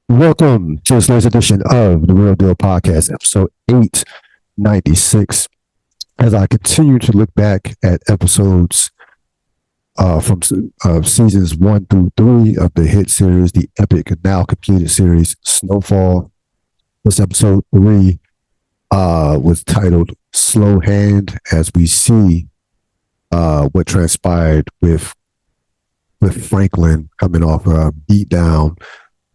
Welcome to this latest edition of the Real Deal Podcast, episode 896. As I continue to look back at episodes from seasons 1 through 3 of the hit series, the epic and now completed series, Snowfall. This episode 3 was titled Slow Hand, as we see what transpired with Franklin coming off a beat down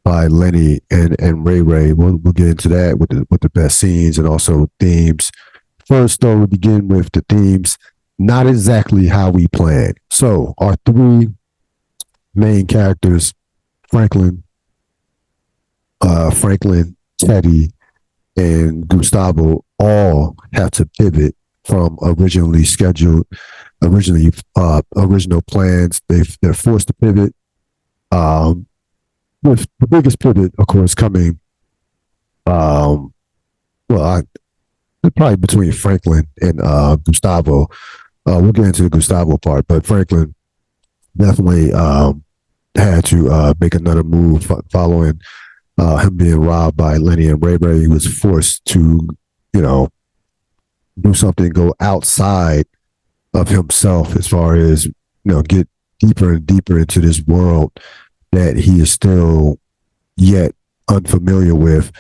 by Lenny and Ray Ray. We'll get into that with the best scenes and also themes. First, though, we begin with the themes, not exactly how we planned. So our three main characters, Franklin, Teddy, and Gustavo, all have to pivot from original plans. They're forced to pivot. With the biggest pivot, of course, coming, probably between Franklin and Gustavo. We'll get into the Gustavo part, but Franklin definitely had to make another move following him being robbed by Lenny and Ray Ray. He was forced to, do something, go outside of himself as far as, get deeper and deeper into this world that he is still yet unfamiliar with.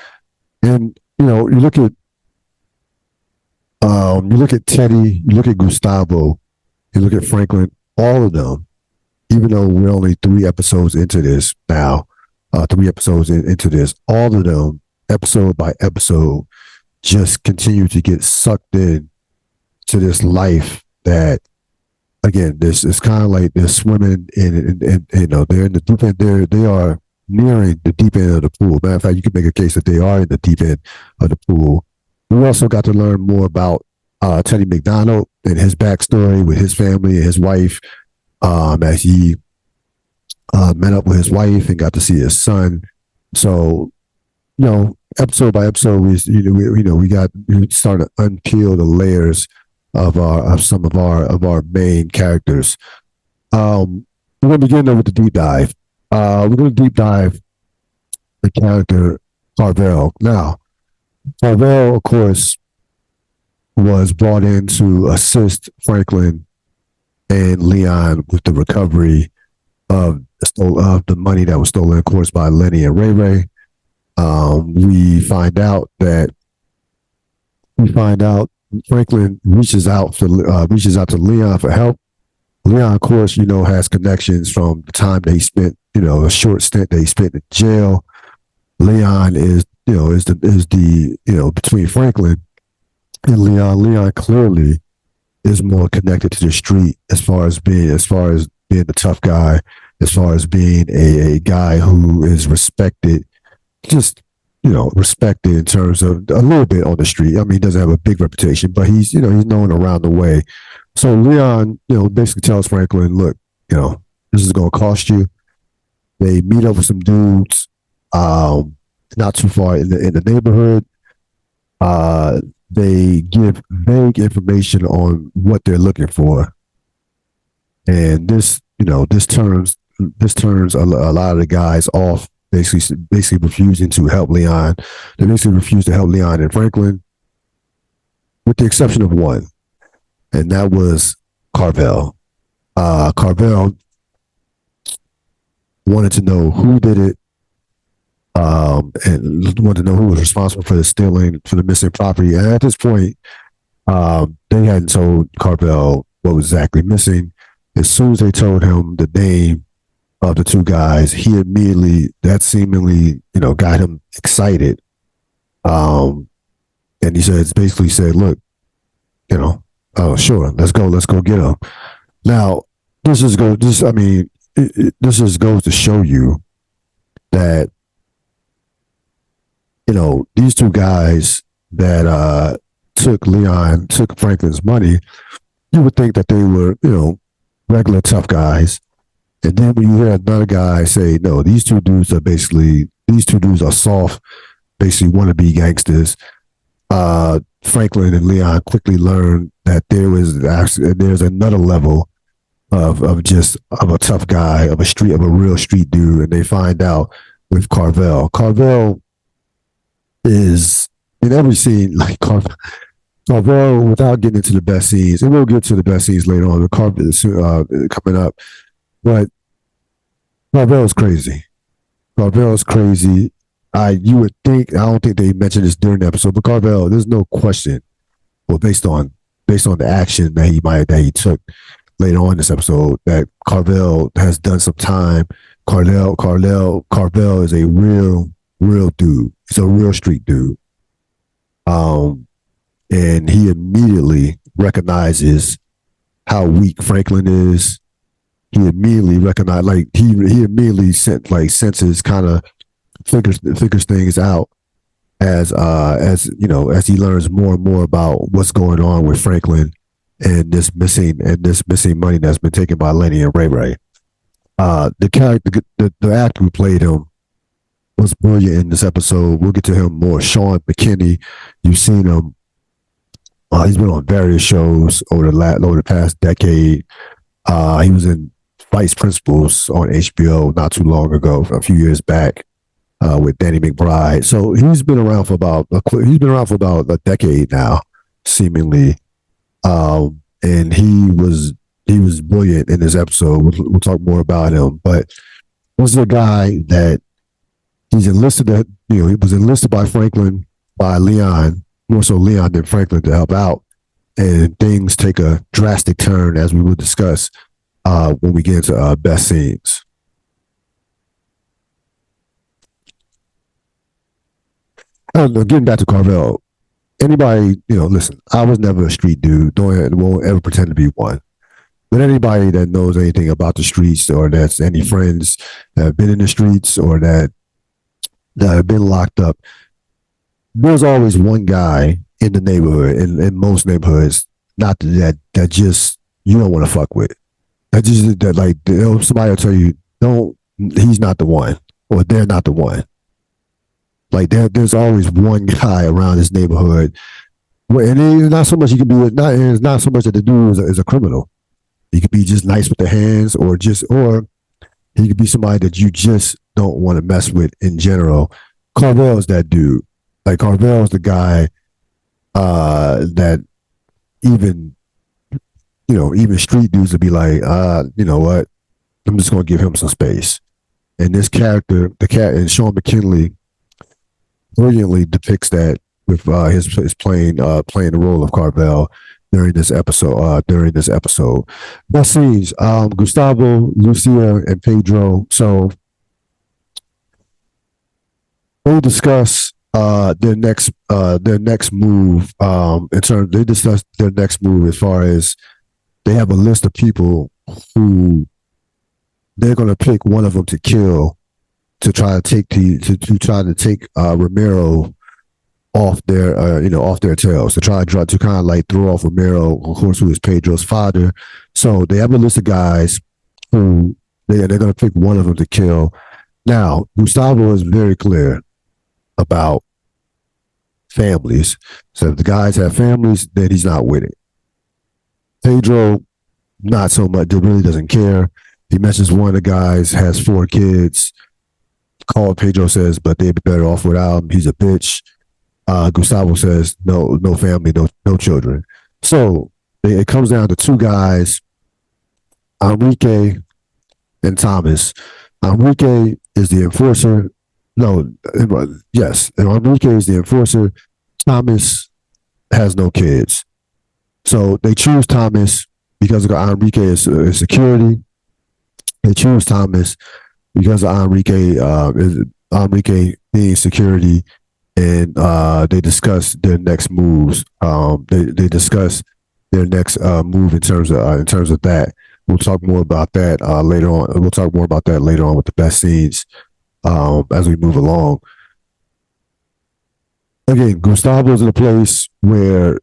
And, you look at Teddy, you look at Gustavo, you look at Franklin, all of them, even though we're only 3 episodes into this now, into this, all of them, episode by episode, just continue to get sucked in to this life that, again, this is kind of like they're swimming in they're in the deep end. They are nearing the deep end of the pool. Matter of fact, you could make a case that they are in the deep end of the pool. We also got to learn more about Teddy McDonald and his backstory with his family and his wife, as he met up with his wife and got to see his son. So, episode by episode, we started to unpeel the layers of some of our main characters. We're going to begin with the deep dive. We're going to deep dive the character Carvel. Now, Carvel, of course, was brought in to assist Franklin and Leon with the recovery of the money that was stolen, of course, by Lenny and Ray Ray. We find out Franklin reaches out to Leon for help. Leon, of course, has connections from the time they spent, a short stint they spent in jail. Leon is between Franklin and Leon. Leon clearly is more connected to the street as far as being the tough guy, as far as being a guy who is respected, respected in terms of a little bit on the street. I mean, he doesn't have a big reputation, but he's known around the way. So Leon, basically tells Franklin, look, this is going to cost you. They meet up with some dudes, not too far in the neighborhood. They give vague information on what they're looking for. And this turns a lot of the guys off, basically refusing to help Leon. They basically refused to help Leon and Franklin, with the exception of one, and that was Carvel. Carvel wanted to know who did it, and wanted to know who was responsible for the stealing, for the missing property. And at this point, they hadn't told Carvel what was exactly missing. As soon as they told him the name of the two guys, he immediately, that seemingly, got him excited. And he basically said, look, oh, sure, let's go get him. Now, this just goes to show you that, these two guys that took Franklin's money, you would think that they were, regular tough guys. And then when you hear another guy say, no, these two dudes are soft, basically wannabe gangsters. Franklin and Leon quickly learned that there's another level of a tough guy, of a real street dude, and they find out with Carvel. Carvel is in every scene like Carvel, without getting into the best scenes, and we'll get to the best scenes later on. The Carvel is coming up, but Carvel is crazy. Carvel is crazy. You would think, I don't think they mentioned this during the episode, but Carvel, there's no question, well, based on the action that he took later on in this episode, that Carvel has done some time. Carvel is a real dude. He's a real street dude. And he immediately recognizes how weak Franklin is. He immediately recognized, like he immediately senses, kind of figures things out as he learns more and more about what's going on with Franklin and this missing money that's been taken by Lenny and Ray Ray. The actor who played him was brilliant in this episode. We'll get to him more. Sean McKinney, you've seen him. He's been on various shows over the past decade. He was in Vice Principals on HBO not too long ago, a few years back, with Danny McBride. So he's been around for about a decade now, seemingly. And he was brilliant in this episode. We'll talk more about him, but this is a guy that he was enlisted by Franklin, by Leon, more so Leon than Franklin, to help out. And things take a drastic turn, as we will discuss when we get into best scenes. Getting back to Carvel, anybody, listen, I was never a street dude, won't ever pretend to be one. But anybody that knows anything about the streets, or that's any friends that have been in the streets, or that have been locked up, there's always one guy in the neighborhood, in most neighborhoods, not that just you don't want to fuck with. Somebody will tell you, he's not the one, or they're not the one. Like there's always one guy around this neighborhood, and it's not so much you can be with. It's not so much that the dude is a criminal. He could be just nice with the hands, or he could be somebody that you just don't want to mess with in general. Carvel's that dude. Like Carvel's the guy that even street dudes would be like, you know what? I'm just gonna give him some space. And this character, and Sean McKinley brilliantly depicts that with his playing the role of Carvel during this episode. Best scenes: Gustavo, Lucia, and Pedro. So they discuss their next move. They discuss their next move as far as they have a list of people who they're going to pick one of them to kill, to try to take Ramiro off their tails, to kind of like throw off Ramiro, of course, who is Pedro's father. So they have a list of guys who they're going to pick one of them to kill. Now, Gustavo is very clear about families. So if the guys have families, then he's not with it. Pedro, not so much. He really doesn't care. He mentions one of the guys has 4 kids. Pedro says, but they'd be better off without him. He's a bitch. Gustavo says, no family, no children. So it comes down to 2 guys, Enrique and Thomas. Enrique is the enforcer. Yes, and Enrique is the enforcer. Thomas has no kids. So they choose Thomas because Enrique is security. They choose Thomas because of Enrique being security, and they discuss their next moves. They discuss their next move in terms of that. We'll talk more about that later on. We'll talk more about that later on with the best scenes as we move along. Again, Gustavo's in a place where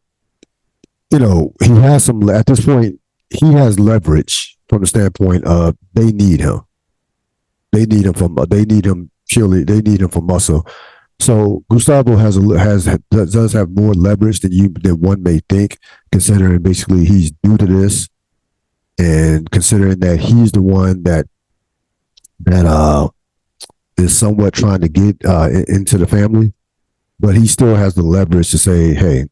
he has at this point, he has leverage from the standpoint of they need him. They need him for muscle. So Gustavo does have more leverage than one may think, considering basically he's new to this, And considering that he's the one that is somewhat trying to get into the family, but he still has the leverage to say, hey,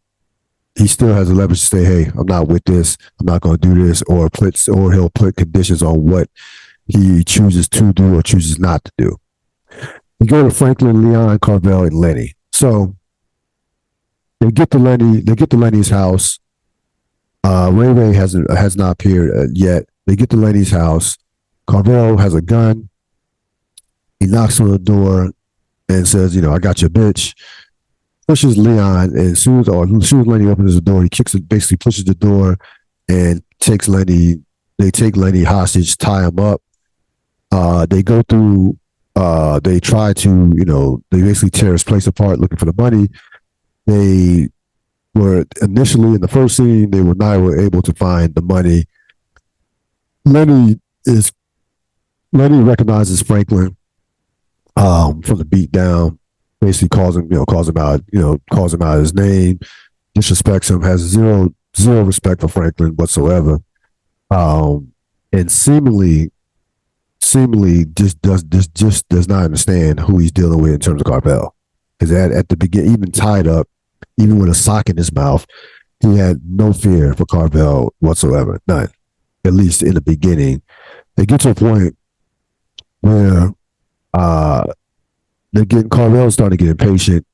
he still has the leverage to say, hey, I'm not with this. I'm not going to do this, or he'll put conditions on what he chooses to do or chooses not to do. You go to Franklin, Leon, Carvel, and Lenny. So they get to Lenny's house. Ray Ray has not appeared yet. They get to Lenny's house. Carvel has a gun. He knocks on the door and says, I got your bitch. Pushes Leon, and as soon as Lenny opens the door, he basically pushes the door and takes Lenny. They take Lenny hostage, tie him up. They go through. They try to, they basically tear his place apart, looking for the money. They were initially in the first scene, they were not able to find the money. Lenny recognizes Franklin from the beat down. Basically calls him out his name, disrespects him, has zero respect for Franklin whatsoever, and seemingly just does not understand who he's dealing with in terms of Carvel. Because at the beginning, even tied up, even with a sock in his mouth, he had no fear for Carvel whatsoever, none. At least in the beginning, they get to a point where Carvel starting to get impatient.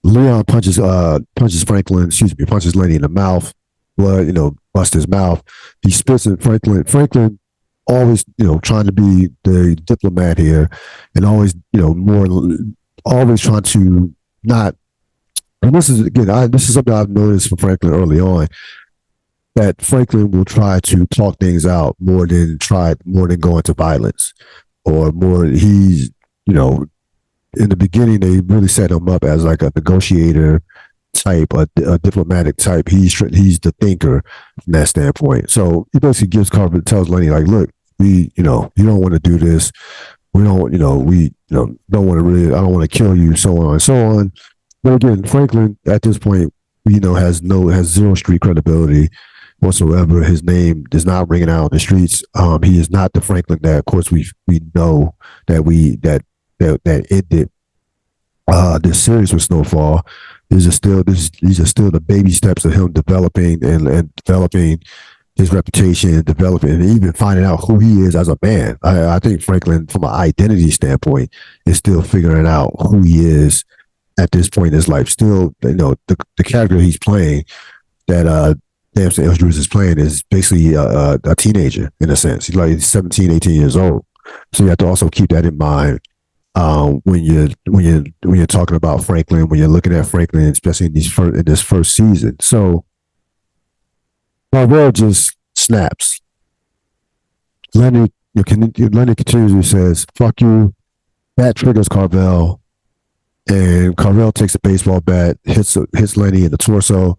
Leon punches Lenny in the mouth. Blood, busts his mouth. He spits at Franklin. Franklin always, trying to be the diplomat here, and always, always trying to not. And this is something I've noticed from Franklin early on, that Franklin will try to talk things out more than go into violence, or more. He's, in the beginning, they really set him up as like a negotiator type, a diplomatic type. He's the thinker from that standpoint. So he basically tells Lenny, like, look, you don't want to do this. We don't, don't want to really, I don't want to kill you, so on and so on. But again, Franklin at this point, has zero street credibility whatsoever. His name is not ringing out on the streets. He is not the Franklin that, of course, we know that ended this series with Snowfall. These are still the baby steps of him developing and developing his reputation, developing, and even finding out who he is as a man. I think Franklin, from an identity standpoint, is still figuring out who he is at this point in his life. Still, the character he's playing, that Damson Idris is playing, is basically a teenager in a sense. He's like 17, 18 years old. So you have to also keep that in mind when you're talking about Franklin, when you're looking at Franklin, especially in this first season. So Carvel just snaps. Lenny continuously says, "Fuck you." That triggers Carvel, and Carvel takes a baseball bat, hits Lenny in the torso,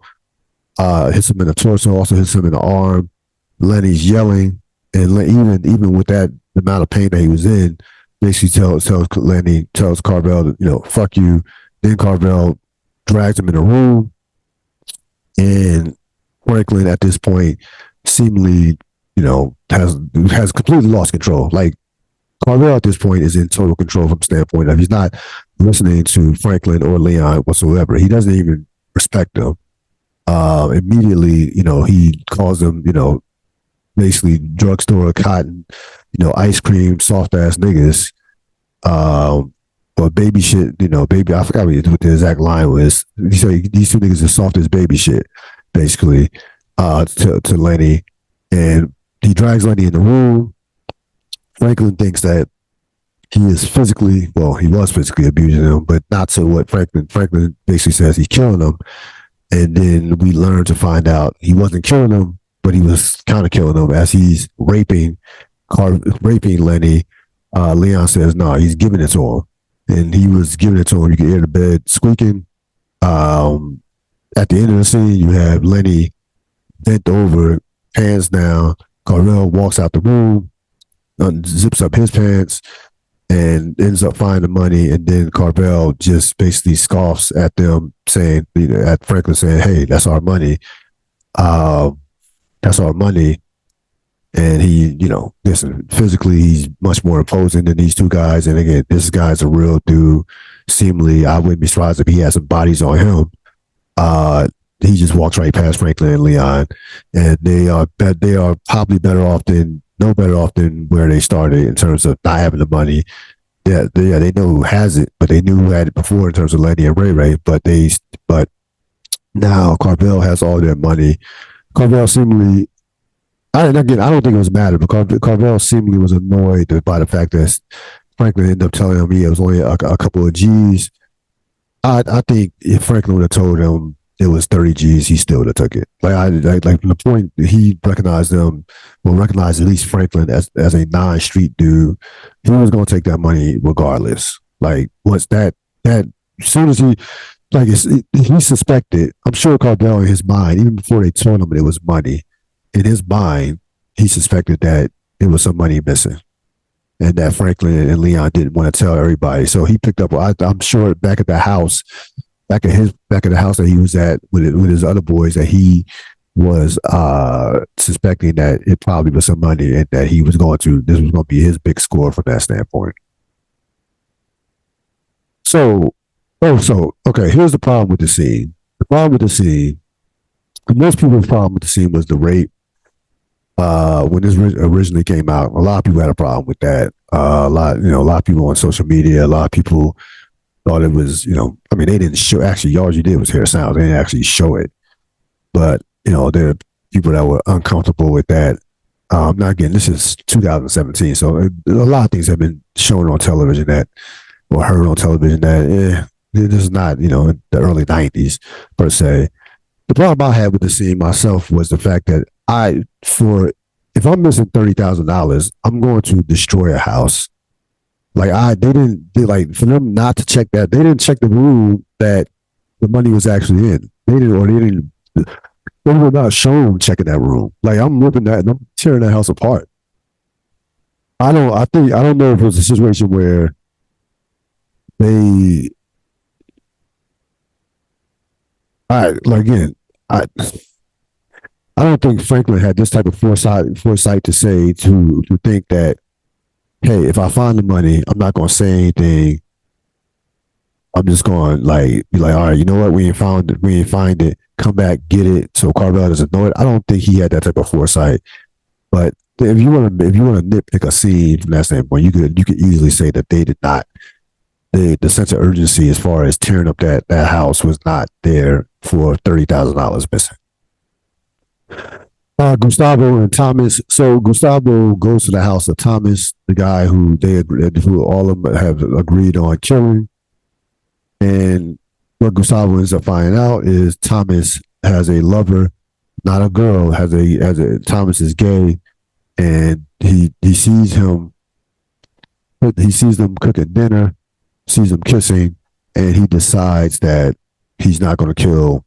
hits him in the torso, also hits him in the arm. Lenny's yelling, and even with that amount of pain that he was in, basically tells Carvel, fuck you. Then Carvel drags him in a room, and Franklin at this point seemingly, has completely lost control. Like, Carvel at this point is in total control from the standpoint of he's not listening to Franklin or Leon whatsoever. He doesn't even respect them. Immediately, he calls them, basically drugstore cotton, ice cream, soft ass niggas, or baby shit, baby. I forgot what the exact line was. He said these two niggas are soft as baby shit, basically, to Lenny, and he drags Lenny in the room. Franklin thinks that he was physically abusing him, but not to what Franklin basically says he's killing him. And then we learn to find out he wasn't killing him, but he was kind of killing him as he's raping Lenny. Leon says, no, he's giving it to him. And he was giving it to him. You can hear the bed squeaking. At the end of the scene, you have Lenny bent over, hands down. Carvel walks out the room, zips up his pants, and ends up finding the money. And then Carvel just basically scoffs at them, saying, at Franklin saying, hey, that's our money. That's our money. And he, listen, physically, he's much more imposing than these two guys. And again, this guy's a real dude. Seemingly, I wouldn't be surprised if he had some bodies on him. He just walks right past Franklin and Leon, and they are probably no better off than where they started in terms of not having the money. Yeah, they know who has it, but they knew who had it before in terms of Lenny and Ray Ray. But now Carvel has all their money. Carvel seemingly, I don't think it was matter, but Carvel seemingly was annoyed by the fact that Franklin ended up telling him it was only a couple of G's. I think if Franklin would have told him it was 30 G's, he still would have took it. Like from the point that he recognized recognized at least Franklin as a non-street dude, he was going to take that money regardless. Like, what's that? As soon as he suspected, I'm sure Cardell in his mind, even before they told him it was money, in his mind, he suspected that it was some money missing. And that Franklin and Leon didn't want to tell everybody. So he picked up, I'm sure back at the house that he was at with his other boys, that he was suspecting that it probably was some money and that this was going to be his big score from that standpoint. Okay, here's the problem with the scene. Most people's problem with the scene was the rape. When this originally came out, a lot of people had a problem with that. A lot of people on social media, a lot of people thought it was, they didn't show, actually, all you did was hear sounds. They didn't actually show it. But, there are people that were uncomfortable with that. Now, again, this is 2017, so a lot of things have been shown on television or heard on television that, this is not, in the early 90s, per se. The problem I had with the scene myself was the fact that if I'm missing $30,000, I'm going to destroy a house. For them not to check that, they didn't check the room that the money was actually in. They were not shown checking that room. Like, I'm ripping that and I'm tearing that house apart. I don't know if it was a situation where I don't think Franklin had this type of foresight to think that, hey, if I find the money, I'm not going to say anything. I'm just going to be like, all right, you know what? We ain't find it. Come back, get it. So Carvel doesn't know it. I don't think he had that type of foresight. But if you want to nitpick a scene from that standpoint, you could easily say that they did not. The sense of urgency as far as tearing up that house was not there for $30,000 missing. Gustavo and Thomas. So Gustavo goes to the house of Thomas, the guy who all of them have agreed on killing. And what Gustavo ends up finding out is Thomas has a lover, not a girl. Thomas is gay, and he sees him. He sees them cooking dinner, sees them kissing, and he decides that he's not going to kill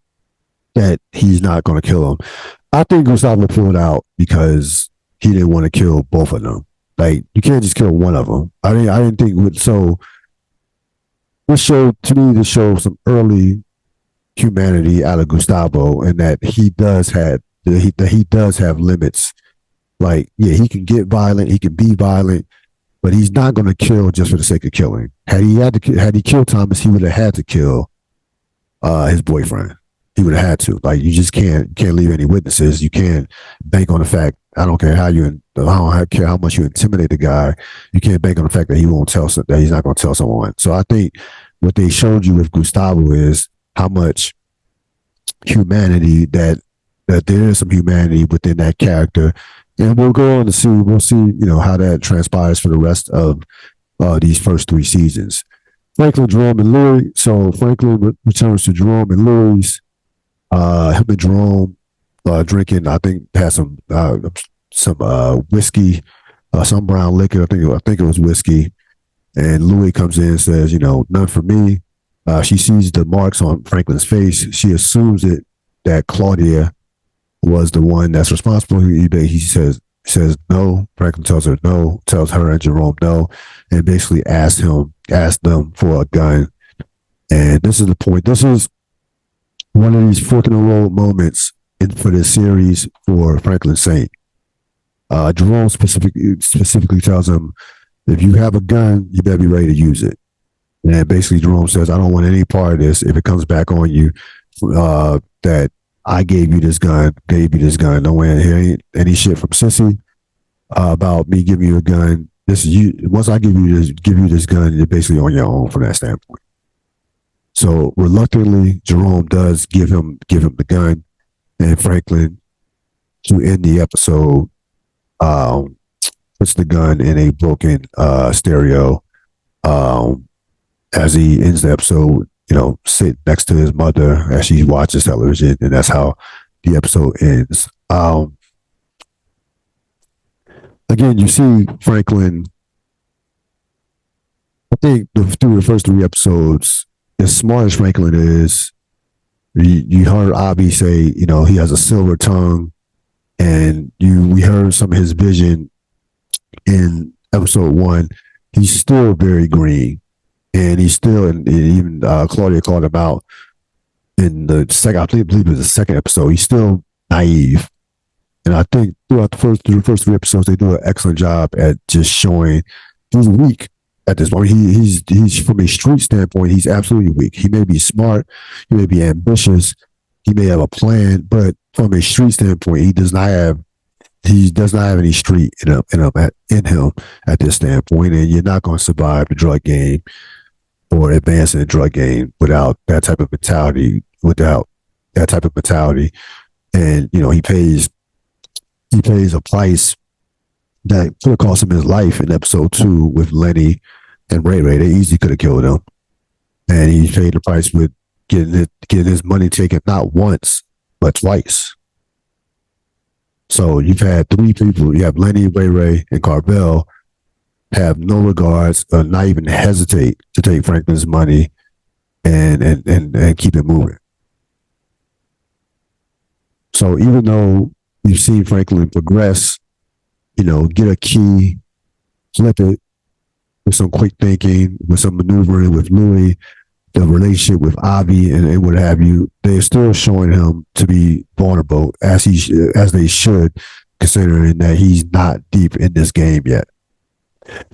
him. I think Gustavo pulled out because he didn't want to kill both of them. Like, you can't just kill one of them. I didn't think so. This showed some early humanity out of Gustavo, and that he does have limits. Like, yeah, he can get violent, he can be violent, but he's not going to kill just for the sake of killing. Had he killed Thomas, he would have had to kill his boyfriend. He would have had to. Like, you just can't leave any witnesses. You can't bank on the fact. I don't care how much you intimidate the guy. You can't bank on the fact that he's not going to tell someone. So I think what they showed you with Gustavo is how much humanity that there is some humanity within that character, and we'll go on to see. We'll see, how that transpires for the rest of these first 3 seasons. Franklin, Jerome, and Louis. So Franklin returns to Jerome and Louis. Him and Jerome drinking, I think, had some whiskey, some brown liquor. I think it was whiskey. And Louis comes in and says, none for me. She sees the marks on Franklin's face. She assumes that Claudia was the one that's responsible. He says no. Franklin tells her no, tells her and Jerome no, and basically asks them for a gun. And this is the point. This is one of these fork in the road moments for this series for Franklin Saint. Jerome specifically tells him, if you have a gun, you better be ready to use it. And basically, Jerome says, I don't want any part of this. If it comes back on you, that I gave you this gun. Don't want to hear any shit from Sissy about me giving you a gun. This is you. Once I give you this gun, you're basically on your own from that standpoint. So reluctantly, Jerome does give him the gun, and Franklin, to end the episode, puts the gun in a broken stereo. As he ends the episode, sit next to his mother as she watches television, and that's how the episode ends. Again, you see Franklin, I think through the first 3 episodes, as smart as Franklin is, you heard Abby say, he has a silver tongue, and we heard some of his vision in episode 1. He's still very green. And he's still, and even Claudia called him out in the second, I believe it was the second episode. He's still naive, and I think throughout the first 3 episodes, they do an excellent job at just showing he's weak at this point. He's from a street standpoint, he's absolutely weak. He may be smart, he may be ambitious, he may have a plan, but from a street standpoint, he does not have any street in him at this standpoint, and you're not going to survive the drug game or advance in the drug game without that type of mentality. And he pays a price that could have cost him his life in episode 2 with Lenny and Ray Ray. They easily could have killed him, and he paid the price with getting his money taken not once but twice. So you've had 3 people. You have Lenny, Ray Ray, and Carvel have no regards, or not even hesitate to take Franklin's money and keep it moving. So even though you've seen Franklin progress, get a key, flip it with some quick thinking, with some maneuvering with Louis, the relationship with Avi and what have you, they're still showing him to be vulnerable as they should, considering that he's not deep in this game yet.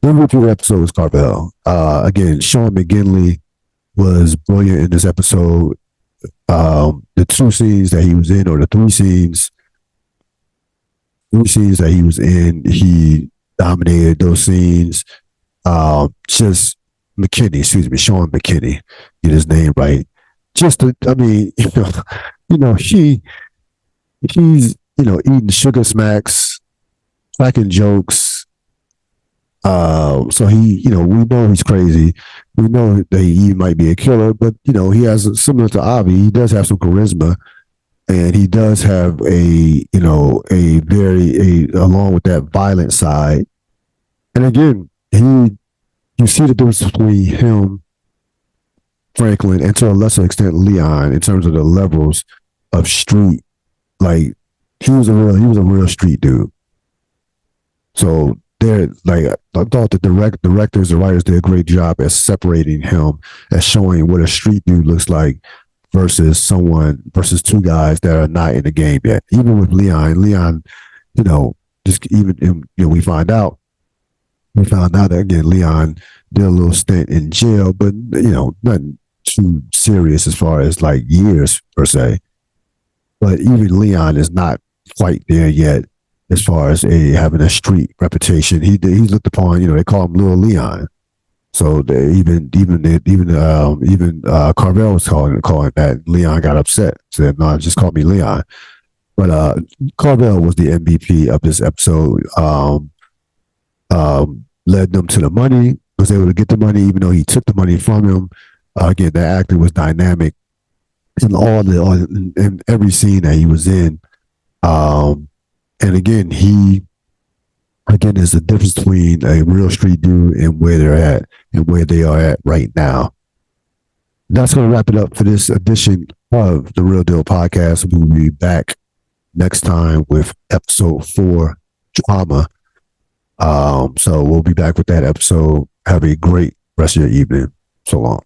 Number 2 episode was Carvel. Again, Sean McGinley was brilliant in this episode. The 2 scenes that he was in, or the 3 scenes that he was in, he dominated those scenes. Sean McKinney, get his name right. He's eating sugar smacks, cracking jokes. So we know he's crazy. We know that he might be a killer, but he has, similar to Avi, he does have some charisma, and he does have along with that violent side. And again, you see the difference between him, Franklin, and to a lesser extent Leon, in terms of the levels of street. Like, he was a real street dude. So I thought the directors, the writers did a great job at separating him, at showing what a street dude looks like versus 2 guys that are not in the game yet. Even with Leon, we found out that, again, Leon did a little stint in jail, but nothing too serious as far as like years per se. But even Leon is not quite there yet as far as having a street reputation. He's looked upon, they call him Little Leon. So even Carvel was calling that. Leon got upset, said, "No, just call me Leon." But Carvel was the MVP of this episode. Led them to the money, was able to get the money, even though he took the money from him. Again, the actor was dynamic in every scene that he was in. And again, there's a difference between a real street dude and where they're at and where they are at right now. That's going to wrap it up for this edition of the Real Deal podcast. We will be back next time with episode 4, Drama. So we'll be back with that episode. Have a great rest of your evening. So long.